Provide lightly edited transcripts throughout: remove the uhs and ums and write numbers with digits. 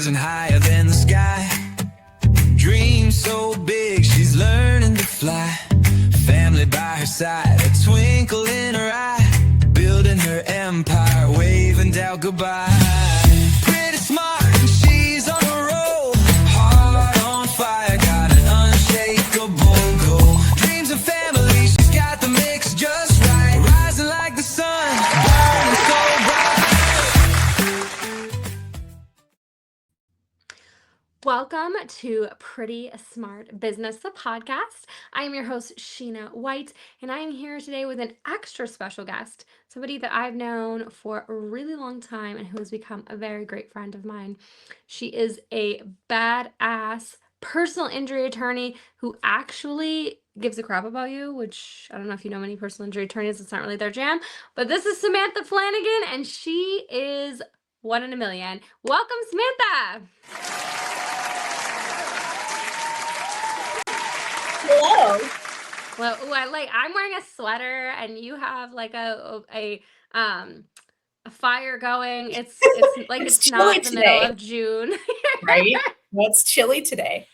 rising higher than the sky. Dreams so big, she's learning to fly. Family by her side, a twinkle in her eye, building her empire, waving out goodbye. Pretty smart, and she's on a roll. Heart on fire, got an unshakable goal. Dreams and family, she's got the mix just right. Rising like the sun, burning so bright. Welcome to Pretty Smart Business, the podcast. I am your host, Sheena White, and I am here today with an extra special guest, somebody that I've known for a really long time and who has become a very great friend of mine. She is a badass personal injury attorney who actually gives a crap about you, which I don't know if you know many personal injury attorneys, it's not really their jam, but this is Samantha Flanagan, and she is one in a million. Welcome, Samantha. Hello. Well, I'm wearing a sweater, and you have like a fire going. It's like it's not the middle of June, right? Well, it's chilly today,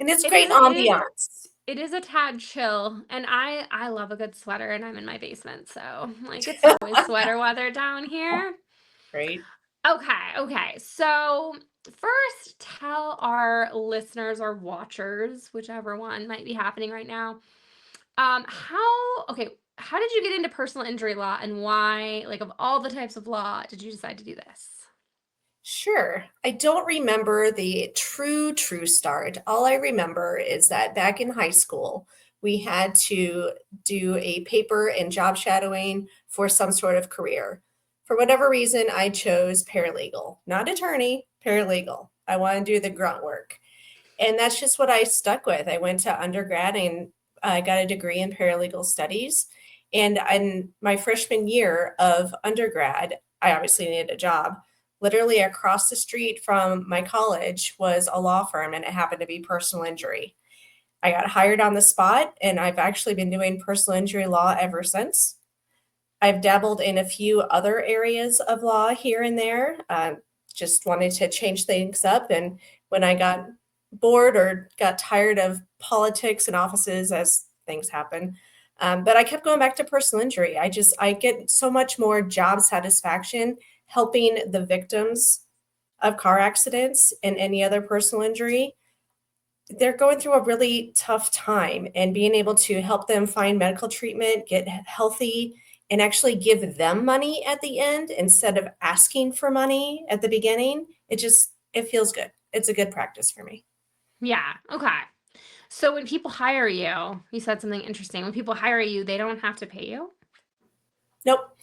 and it's great ambiance. It is a tad chill, and I love a good sweater, and I'm in my basement, so like it's always sweater weather down here. Great. Okay. So first, tell our listeners or watchers, whichever one might be happening right now, how did you get into personal injury law, and why, like, of all the types of law, did you decide to do this? Sure. I don't remember the true start. All I remember is that back in high school, we had to do a paper and job shadowing for some sort of career. For whatever reason, I chose paralegal, not attorney, paralegal. I want to do the grunt work. And that's just what I stuck with. I went to undergrad and I got a degree in paralegal studies. And in my freshman year of undergrad, I obviously needed a job. Literally across the street from my college was a law firm, and it happened to be personal injury. I got hired on the spot, and I've actually been doing personal injury law ever since. I've dabbled in a few other areas of law here and there, just wanted to change things up. And when I got bored or got tired of politics and offices, as things happen, but I kept going back to personal injury. I get so much more job satisfaction helping the victims of car accidents and any other personal injury. They're going through a really tough time, and being able to help them find medical treatment, get healthy, and actually give them money at the end instead of asking for money at the beginning, it feels good. It's a good practice for me. Yeah. Okay. So when people hire you, you said something interesting. When people hire you, they don't have to pay you? Nope.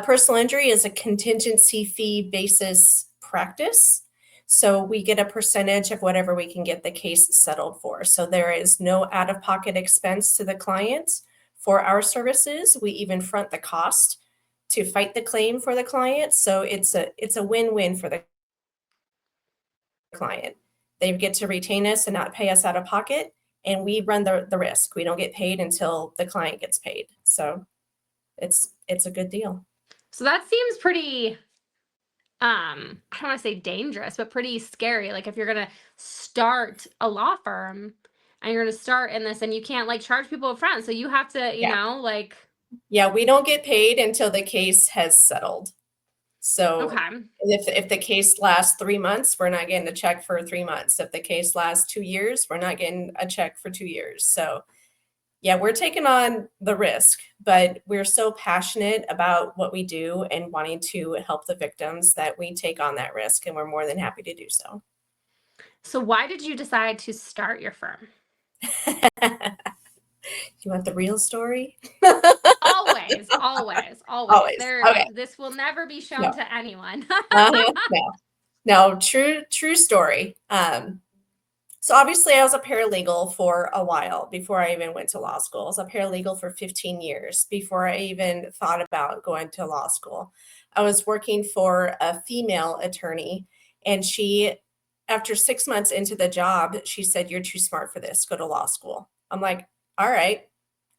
Personal injury is a contingency fee basis practice. So we get a percentage of whatever we can get the case settled for. So there is no out-of-pocket expense to the client for our services. We even front the cost to fight the claim for the client. So it's a win-win for the client. They get to retain us and not pay us out of pocket, and we run the risk. We don't get paid until the client gets paid. So it's a good deal. So that seems pretty, I don't want to say dangerous, but pretty scary. Like if you're going to start a law firm and you're going to start in this, and you can't like charge people up front. So you have to, you know, like. Yeah, we don't get paid until the case has settled. So okay. if the case lasts 3 months, we're not getting a check for 3 months. If the case lasts 2 years, we're not getting a check for 2 years. So yeah, we're taking on the risk, but we're so passionate about what we do and wanting to help the victims that we take on that risk, and we're more than happy to do so. So why did you decide to start your firm? You want the real story? Always. Okay. This will never be shown to anyone. No, true story. So obviously I was a paralegal for a while before I even went to law school. I was a paralegal for 15 years before I even thought about going to law school. I was working for a female attorney, and she, after 6 months into the job, she said, "You're too smart for this. Go to law school." I'm like, all right,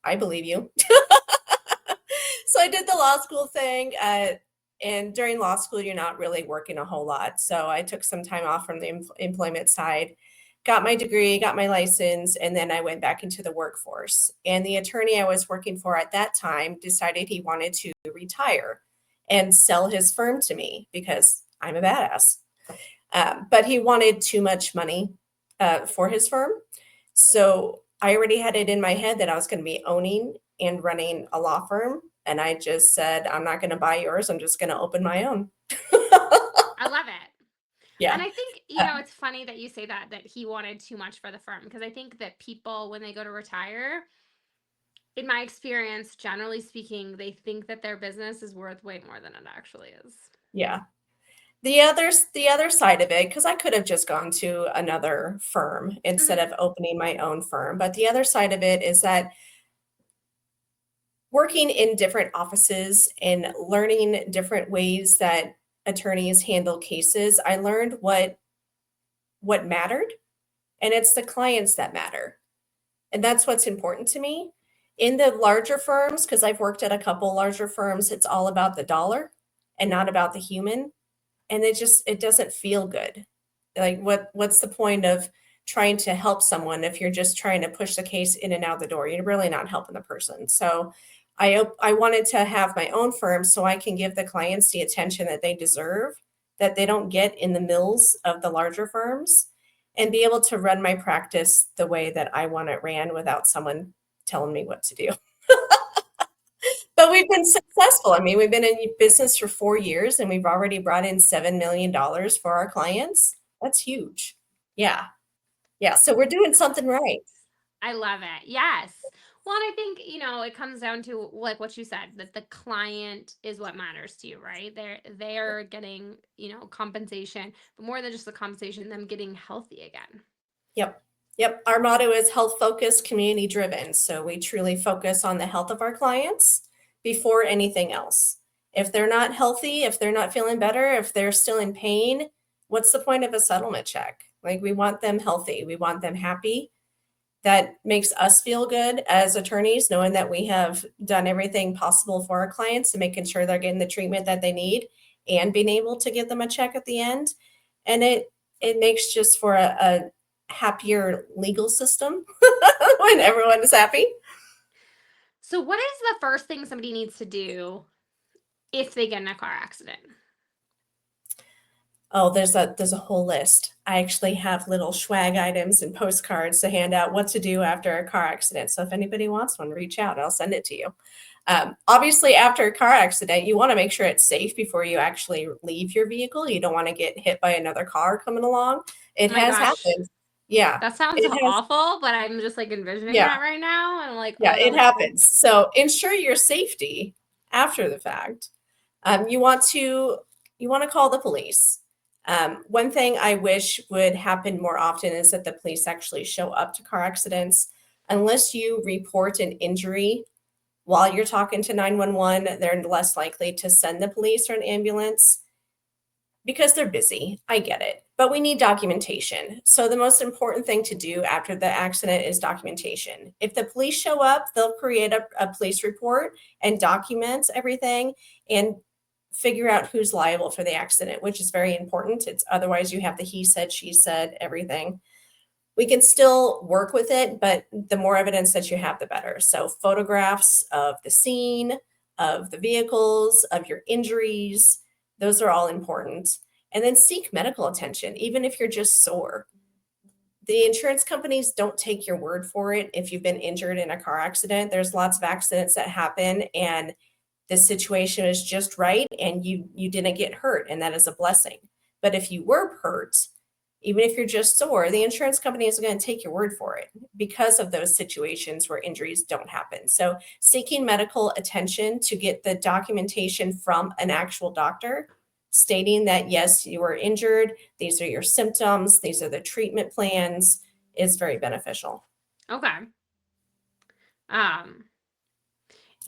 I believe you. So I did the law school thing. And during law school, you're not really working a whole lot. So I took some time off from the employment side, got my degree, got my license, and then I went back into the workforce. And the attorney I was working for at that time decided he wanted to retire and sell his firm to me because I'm a badass. But he wanted too much money for his firm. So I already had it in my head that I was going to be owning and running a law firm. And I just said, I'm not going to buy yours. I'm just going to open my own. I love it. Yeah. And I think, it's funny that you say that he wanted too much for the firm, because I think that people, when they go to retire, in my experience, generally speaking, they think that their business is worth way more than it actually is. Yeah. The other side of it, because I could have just gone to another firm instead of opening my own firm. But the other side of it is that working in different offices and learning different ways that attorneys handle cases, I learned what mattered, and it's the clients that matter. And that's what's important to me. In the larger firms, because I've worked at a couple larger firms, it's all about the dollar and not about the human. And it doesn't feel good. Like what's the point of trying to help someone if you're just trying to push the case in and out the door? You're really not helping the person. So I wanted to have my own firm so I can give the clients the attention that they deserve, that they don't get in the mills of the larger firms, and be able to run my practice the way that I want it ran without someone telling me what to do. But we've been successful. I mean, we've been in business for 4 years and we've already brought in $7 million for our clients. That's huge. Yeah. Yeah. So we're doing something right. I love it. Yes. Well, and I think, it comes down to like what you said, that the client is what matters to you, right? They're getting, compensation, but more than just the compensation, them getting healthy again. Yep. Yep. Our motto is health focused, community driven. So we truly focus on the health of our clients before anything else. If they're not healthy, if they're not feeling better, if they're still in pain, what's the point of a settlement check? Like, we want them healthy. We want them happy. That makes us feel good as attorneys, knowing that we have done everything possible for our clients and making sure they're getting the treatment that they need and being able to give them a check at the end. And it makes just for a happier legal system when everyone is happy. So what is the first thing somebody needs to do if they get in a car accident? Oh, there's a whole list. I actually have little swag items and postcards to hand out what to do after a car accident. So if anybody wants one, reach out. I'll send it to you. Obviously, after a car accident, you want to make sure it's safe before you actually leave your vehicle. You don't want to get hit by another car coming along. It Oh my has gosh. happened. Yeah. That sounds awful, but I'm just like envisioning Yeah. that right now. And I'm like, Yeah, oh, it happens. So ensure your safety after the fact. You want to call the police. One thing I wish would happen more often is that the police actually show up to car accidents. Unless you report an injury while you're talking to 911, they're less likely to send the police or an ambulance because they're busy. I get it. But we need documentation. So the most important thing to do after the accident is documentation. If the police show up, they'll create a police report and document everything and figure out who's liable for the accident, which is very important. It's otherwise you have the he said, she said, everything. We can still work with it, but the more evidence that you have, the better. So photographs of the scene, of the vehicles, of your injuries, those are all important. And then seek medical attention, even if you're just sore. The insurance companies don't take your word for it if you've been injured in a car accident. There's lots of accidents that happen and the situation is just right and you didn't get hurt, and that is a blessing. But if you were hurt, even if you're just sore, the insurance company is going to take your word for it because of those situations where injuries don't happen. So seeking medical attention to get the documentation from an actual doctor stating that, yes, you were injured, these are your symptoms, these are the treatment plans, is very beneficial. Okay.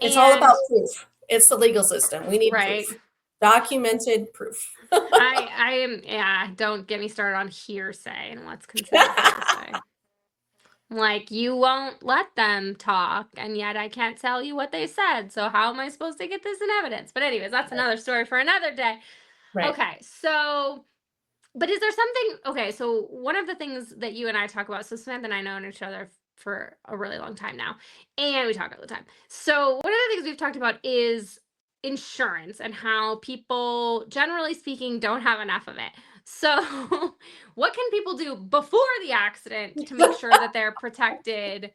It's all about proof. It's the legal system. We need right. proof. Documented proof. I am, don't get me started on hearsay, and let's consider hearsay. Like, you won't let them talk, and yet I can't tell you what they said. So how am I supposed to get this in evidence? But anyways, that's Right. another story for another day. Right. Okay, so but is there something okay, so one of the things that you and I talk about, so Samantha and I know each other for a really long time now, and we talk all the time. So one of the things we've talked about is insurance and how people, generally speaking, don't have enough of it. So what can people do before the accident to make sure that they're protected,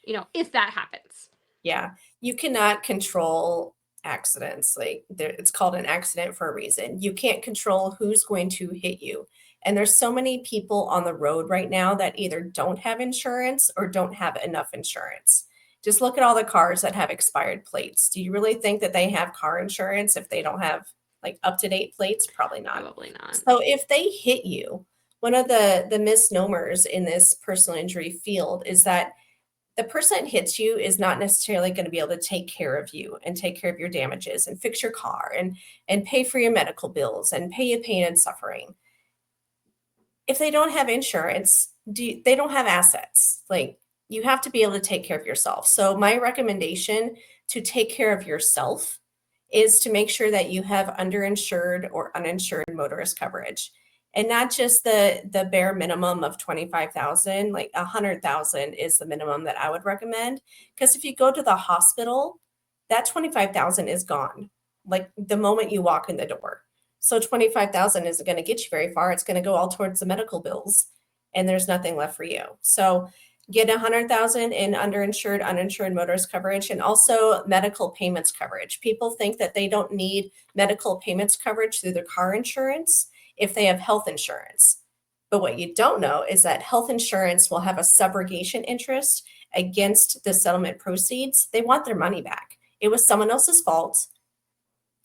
if that happens? Yeah, you cannot control accidents. Like it's called an accident for a reason. You can't control who's going to hit you. And there's so many people on the road right now that either don't have insurance or don't have enough insurance. Just look at all the cars that have expired plates. Do you really think that they have car insurance if they don't have like up-to-date plates? Probably not. Probably not. So if they hit you, one of the misnomers in this personal injury field is that the person that hits you is not necessarily going to be able to take care of you and take care of your damages and fix your car and pay for your medical bills and pay you pain and suffering. If they don't have insurance, they don't have assets. Like you have to be able to take care of yourself. So my recommendation to take care of yourself is to make sure that you have underinsured or uninsured motorist coverage. And not just the bare minimum of 25,000, like 100,000 is the minimum that I would recommend. Because if you go to the hospital, that 25,000 is gone. Like the moment you walk in the door. So 25,000 isn't going to get you very far. It's going to go all towards the medical bills and there's nothing left for you. So get 100,000 in underinsured, uninsured motorist coverage and also medical payments coverage. People think that they don't need medical payments coverage through their car insurance if they have health insurance. But what you don't know is that health insurance will have a subrogation interest against the settlement proceeds. They want their money back. It was someone else's fault.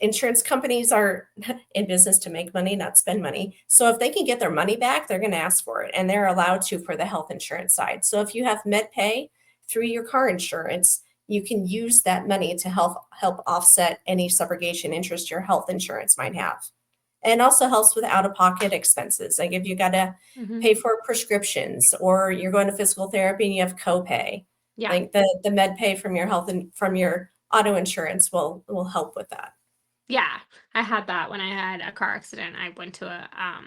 Insurance companies are in business to make money, not spend money. So if they can get their money back, they're going to ask for it, and they're allowed to for the health insurance side. So if you have MedPay through your car insurance, you can use that money to help offset any subrogation interest your health insurance might have. And it also helps with out-of-pocket expenses. Like if you got to pay for prescriptions or you're going to physical therapy and you have copay, Yeah. like the MedPay from your health and from your auto insurance will help with that. Yeah, I had that when I had a car accident. I went to a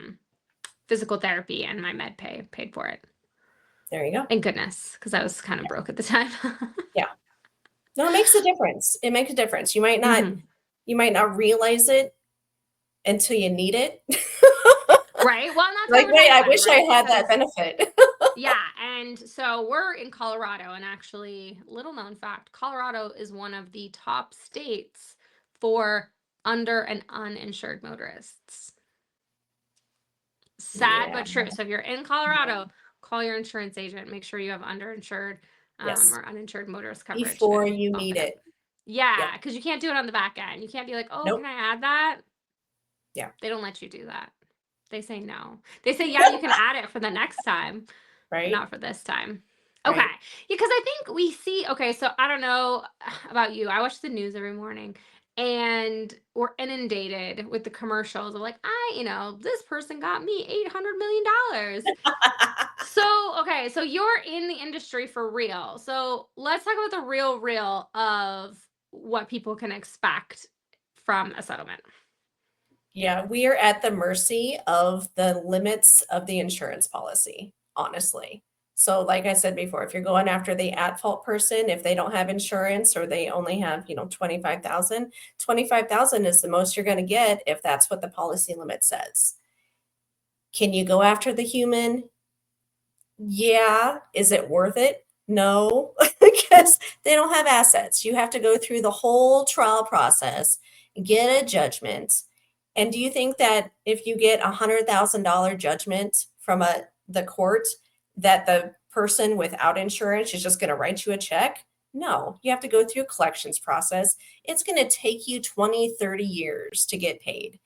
physical therapy and my med pay paid for it. There you go. Thank goodness, because I was kind of broke at the time. Yeah. No, it makes a difference. It makes a difference. You might not realize it until you need it. Right. Well, that's Like, what we're wait, talking I about, wish I right? had that Because benefit. yeah, and so we're in Colorado, and actually, little known fact, Colorado is one of the top states for under and uninsured motorists. Sad Yeah. but true. So if you're in Colorado, call your insurance agent. Make sure you have underinsured Yes. or uninsured motorist coverage Before and you bump need it up. it. Yeah, Yep. because you can't do it on the back end. You can't be like, oh, can Nope. I add that? Yeah. They don't let you do that. They say no. They say, yeah, you can add it for the next time, but Right. not for this time. Okay. Right. Yeah, because I think we see, okay, so I don't know about you. I watch the news every morning and we're inundated with the commercials of like, this person got me $800 million. So, okay, so you're in the industry for real. So let's talk about the real of what people can expect from a settlement. Yeah, we are at the mercy of the limits of the insurance policy, honestly. So like I said before, if you're going after the at-fault person, if they don't have insurance or they only have, 25,000, 25,000 is the most you're going to get if that's what the policy limit says. Can you go after the human? Yeah. Is it worth it? No, because they don't have assets. You have to go through the whole trial process, get a judgment. And do you think that if you get $100,000 judgment from the court, that the person without insurance is just going to write you a check? No, you have to go through a collections process. It's going to take you 20, 30 years to get paid.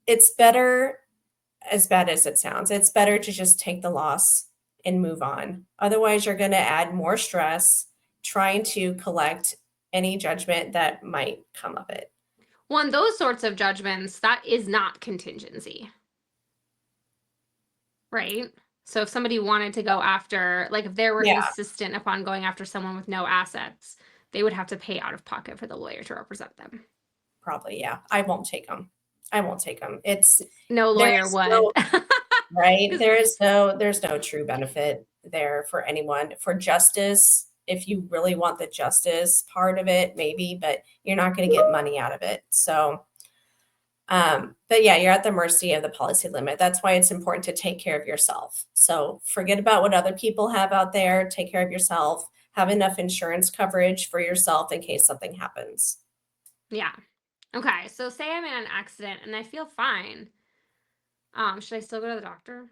It's better, as bad as it sounds, it's better to just take the loss and move on. Otherwise, you're going to add more stress trying to collect any judgment that might come of it. Well, in those sorts of judgments, that is not contingency. Right? So if somebody wanted to go after, like if they were Yeah, insistent upon going after someone with no assets, they would have to pay out of pocket for the lawyer to represent them. probably. Yeah. I won't take them. I won't take them. No There lawyer is no, would. right. 'Cause- There's no true benefit there for anyone. For justice, if you really want the justice part of it, maybe, but you're not going to get money out of it. So, but yeah, you're at the mercy of the policy limit. That's why it's important to take care of yourself. So forget about what other people have out there. Take care of yourself. Have enough insurance coverage for yourself in case something happens. yeah. Okay. So say I'm in an accident and I feel fine. Should I still go to the doctor?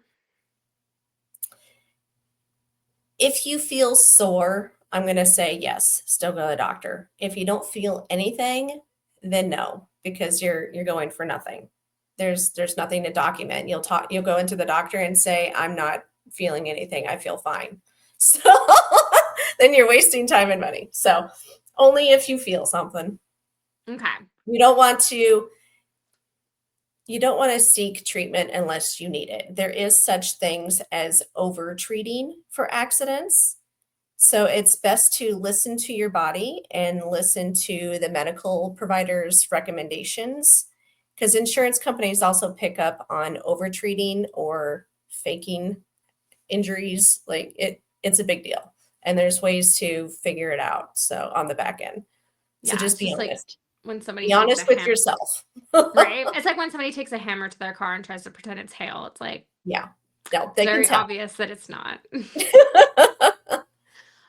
If you feel sore, I'm going to say yes, still go to the doctor. If you don't feel anything, then no, because you're going for nothing. There's nothing to document. You'll go into the doctor and say, I'm not feeling anything. I feel fine. So then you're wasting time and money. So only if you feel something. Okay. You don't want to you don't want to seek treatment unless you need it. There is such things as over treating for accidents. So it's best to listen to your body and listen to the medical provider's recommendations because insurance companies also pick up on overtreating or faking injuries. Like it's a big deal. And there's ways to figure it out. So on the back end. So Yeah. just It's be just like honest. when somebody Be takes a honest with ham, yourself. right? It's like when somebody takes a hammer to their car and tries to pretend it's hail. It's like, Yeah. No, it's they can very tell. obvious that it's not.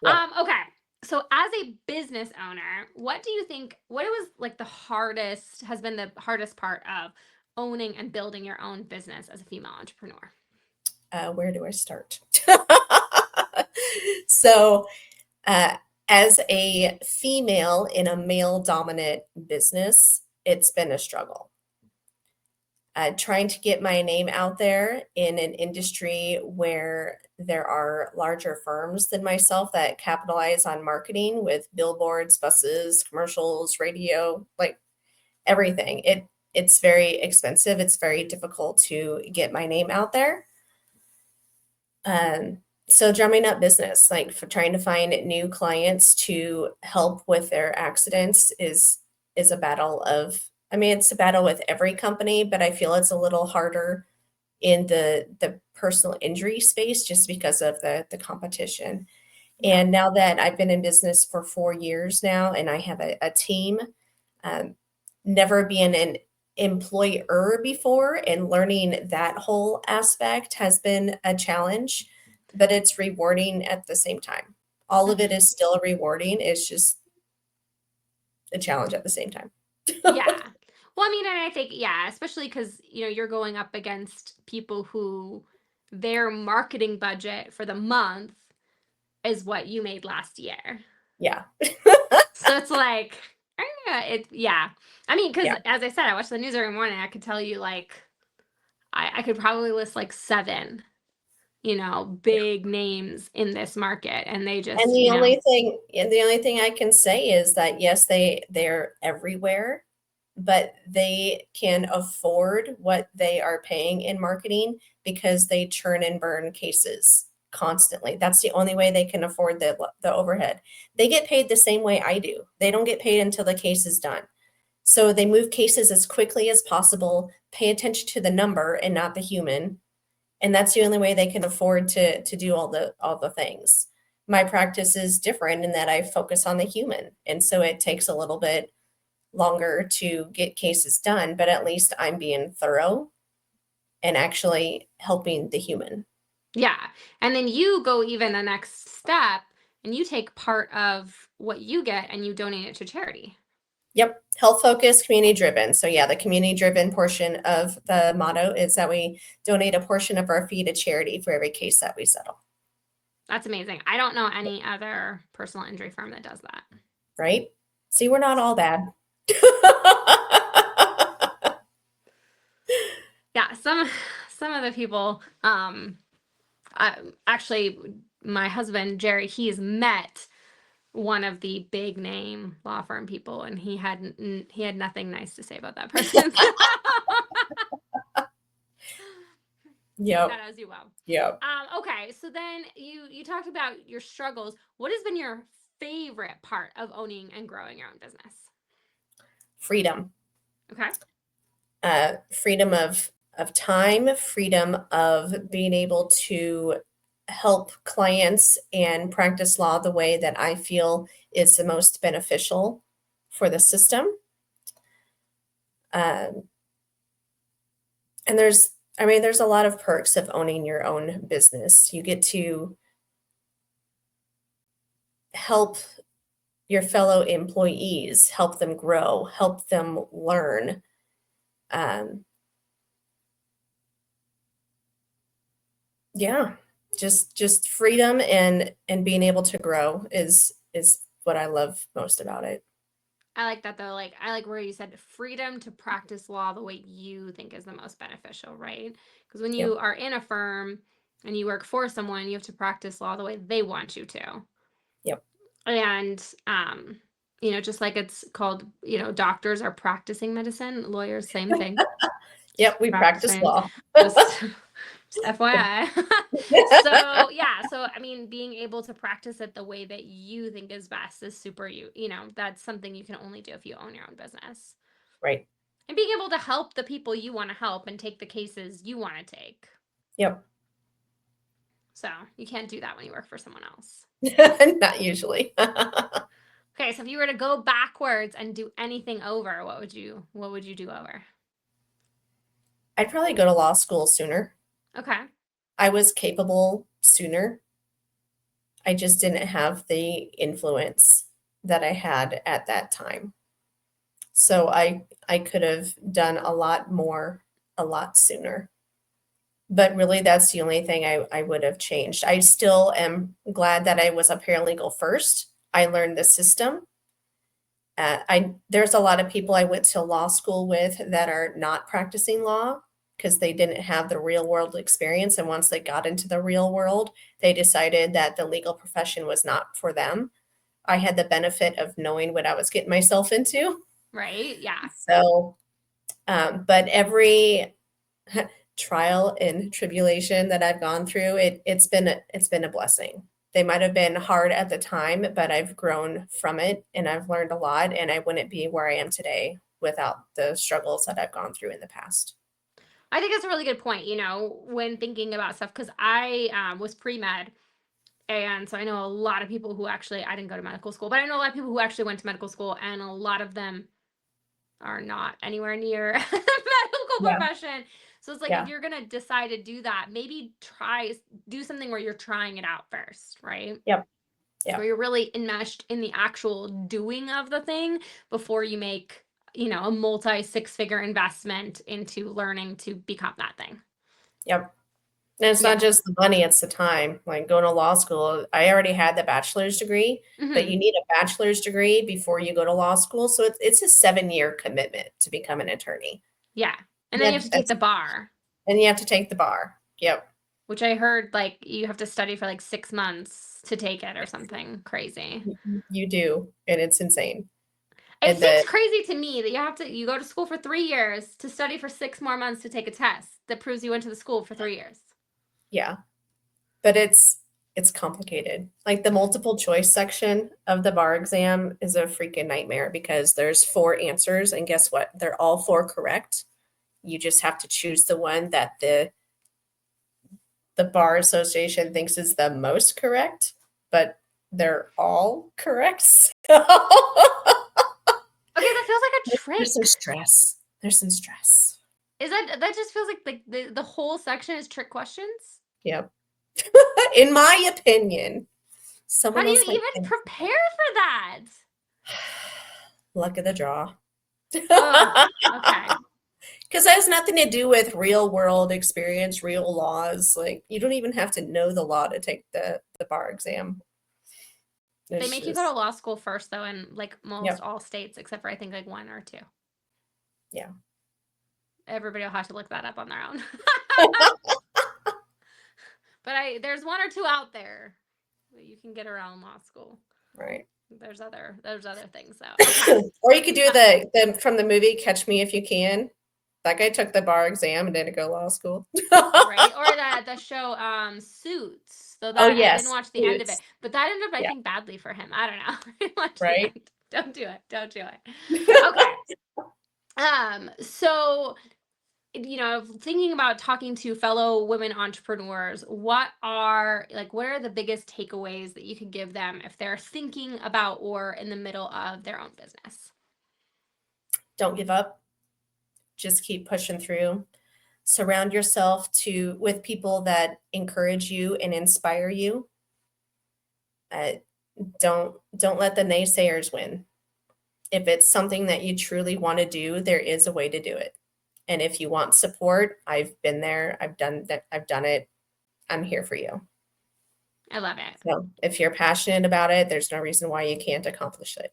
Yep. Okay. So as a business owner, what do you think what was like has been the hardest part of owning and building your own business as a female entrepreneur? Where do I start? So, uh, as a female in a male dominant business, it's been a struggle. Trying to get my name out there in an industry where there are larger firms than myself that capitalize on marketing with billboards, buses, commercials, radio, like everything. It's very expensive. It's very difficult to get my name out there. Um, so drumming up business, like for trying to find new clients to help with their accidents is a battle of, I mean, it's a battle with every company, but I feel it's a little harder in the personal injury space just because of the competition. Yeah. And now that I've been in business for 4 years now and I have a team, um, never being an employer before and learning that whole aspect has been a challenge, but it's rewarding at the same time. All of it Mhm. is still rewarding. It's just a challenge at the same time. Yeah. Well, I mean, and I think, yeah, especially because, you're going up against people who their marketing budget for the month is what you made last year. Yeah. So it's like, yeah. I mean, because Yeah. as I said, I watch the news every morning. I could tell you, like, I could probably list like seven, big names in this market. And they And just, the only thing I can say is that yes, they're everywhere, but they can afford what they are paying in marketing because they churn and burn cases constantly. That's the only way they can afford the overhead. They get paid the same way I do. They don't get paid until the case is done. So they move cases as quickly as possible, pay attention to the number and not the human, and that's the only way they can afford to do all the things. My practice is different in that I focus on the human, and so it takes a little bit longer to get cases done, but at least I'm being thorough and actually helping the human. yeah. And then you go even the next step and you take part of what you get and you donate it to charity. Yep, health focused, community driven. So yeah, the community driven portion of the motto is that we donate a portion of our fee to charity for every case that we settle. That's amazing. I don't know any other personal injury firm that does that. Right? See, we're not all bad. Yeah, some of the people actually my husband Jerry, he's met one of the big name law firm people and he had nothing nice to say about that person. Yep. that as you will. Yep. Okay, so then you talked about your struggles. What has been your favorite part of owning and growing your own business? Freedom. Okay. Freedom of time, freedom of being able to help clients and practice law the way that I feel is the most beneficial for the system. Um, and there's a lot of perks of owning your own business. You get to help your fellow employees, help them grow, help them learn. Um, yeah, just freedom and being able to grow is what I love most about it. I like that though. Like I like where you said freedom to practice law the way you think is the most beneficial, right? Because when you Yep. are in a firm and you work for someone, you have to practice law the way they want you to. Yep. And just like it's called, doctors are practicing medicine, lawyers, same thing. Yep. We practice Practicing, law. just FYI. So yeah, so I mean, being able to practice it the way that you think is best is super that's something you can only do if you own your own business. Right. And being able to help the people you want to help and take the cases you want to take. Yep. So you can't do that when you work for someone else. Not usually. Okay, so if you were to go backwards and do anything over, what would you do over? I'd probably go to law school sooner. Okay. I was capable sooner. I just didn't have the influence that I had at that time. So I could have done a lot more a lot sooner. But really that's the only thing I would have changed. I still am glad that I was a paralegal first. I learned the system. There's a lot of people I went to law school with that are not practicing law because they didn't have the real world experience. And once they got into the real world, they decided that the legal profession was not for them. I had the benefit of knowing what I was getting myself into. Right? Yeah. So, but every trial and tribulation that I've gone through, it's been a blessing. They might have been hard at the time, but I've grown from it and I've learned a lot, and I wouldn't be where I am today without the struggles that I've gone through in the past. I think that's a really good point, when thinking about stuff, because I was pre-med. And so I know a lot of people who actually, I didn't go to medical school, but I know a lot of people who actually went to medical school, and a lot of them are not anywhere near medical Yeah. profession. So it's like, Yeah. if you're going to decide to do that, maybe do something where you're trying it out first, right? Yep. Yeah. Where you're really enmeshed in the actual doing of the thing before you make, a multi 6-figure investment into learning to become that thing. Yep. And it's Yeah. not just the money, it's the time. Like going to law school, I already had the bachelor's degree, but you need a bachelor's degree before you go to law school. So it's a 7-year commitment to become an attorney. Yeah. And then you have to take the bar. And you have to take the bar. Yep. Which I heard, like, you have to study for like 6 months to take it or something crazy. You do, and it's insane. It seems crazy to me that you go to school for 3 years to study for 6 more months to take a test that proves you went to the school for 3 years. Yeah. But it's complicated. Like the multiple choice section of the bar exam is a freaking nightmare because there's 4 answers, and guess what? They're all 4 correct. You just have to choose the one that the bar association thinks is the most correct, but they're all correct. Okay, that feels like a trick. There's some stress. There's some stress. Is that just feels like the whole section is trick questions? Yep. In my opinion. How do you even prepare for that? Luck of the draw. Oh, okay. Because that has nothing to do with real world experience, real laws. Like you don't even have to know the law to take the bar exam. They make you go to law school first, though, in like most all states, except for I think like 1 or 2. Yeah. Everybody will have to look that up on their own. But there's 1 or 2 out there that you can get around law school. Right. There's other things though. Okay. Or you could do the from the movie Catch Me If You Can. That guy took the bar exam and didn't go to law school. Right? Or the show Suits. So Oh, that I didn't yes. watch the end of it, Suits. but that ended up, I Yeah, think, badly for him. I don't know. I didn't watch the right? end. Don't do it. Don't do it. Okay. So thinking about talking to fellow women entrepreneurs, what are the biggest takeaways that you could give them if they're thinking about or in the middle of their own business? Don't give up. Just keep pushing through. Surround yourself with people that encourage you and inspire you. Uh, don't let the naysayers win. If it's something that you truly want to do, there is a way to do it. And if you want support, I've been there. I've done that. I've done it. I'm here for you. I love it. So if you're passionate about it, there's no reason why you can't accomplish it.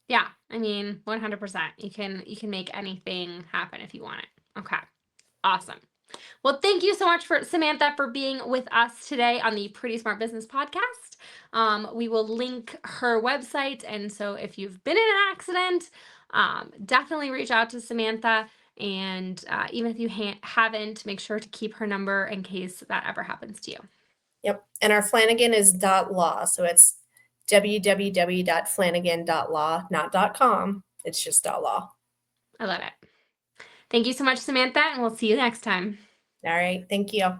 Yeah, I mean, 100%. You can make anything happen if you want it. Okay. Awesome. Well, thank you so much for Samantha for being with us today on the Pretty Smart Business Podcast. We will link her website, and so if you've been in an accident, definitely reach out to Samantha. And even if you haven't, make sure to keep her number in case that ever happens to you. Yep. And our Flanagan is .law. So it's www.flanagan.law, not .com. It's just .law. I love it. Thank you so much, Samantha, and we'll see you next time. All right. Thank you.